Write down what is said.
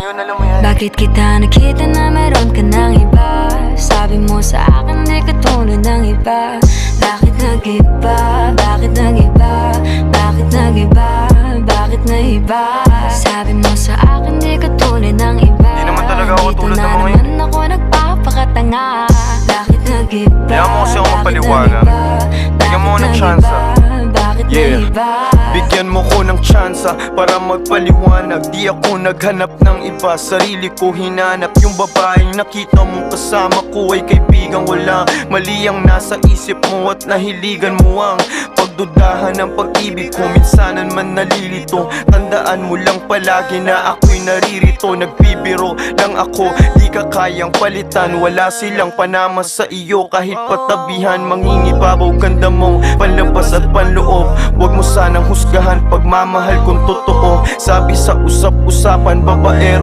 yun, alam mo yan. Bakit kita nakita na meron ka ng iba? Sabi mo sa akin di ka tulad ng iba. Bakit nag-iba? Bakit nag-iba? Bakit nag-iba? Bakit nag-iba? Sabi mo sa akin di ka tulad ng iba. Di naman talaga ako tulad ng mga yun. Dito na naman ako nagpapakatanga. Bakit nag-iba? Kaya mo kasi ako mapaliwanag. Bigyan mo ako ng tsansa. Bakit nag-iba? Bigyan mo ko ng tsansa para magpaliwanag. Di ako naghanap ng iba, sarili ko hinanap. Yung babaeng nakita mong kasama ko ay kaibigan ko lang. Mali ang nasa isip mo at nahiligan mo ang pagdudahan ng pag-ibig ko. Minsanan man nalilito, tandaan mo lang palagi na ako'y naririto. Nagbibiro lang ako, di ka kayang palitan. Wala silang panama sa iyo kahit patabihan. Mangingibabaw ganda mong panlabas at panloob. Huwag mo sanang husgahan pagmamahal kung totoo. Sabi sa usap-usapan, babaero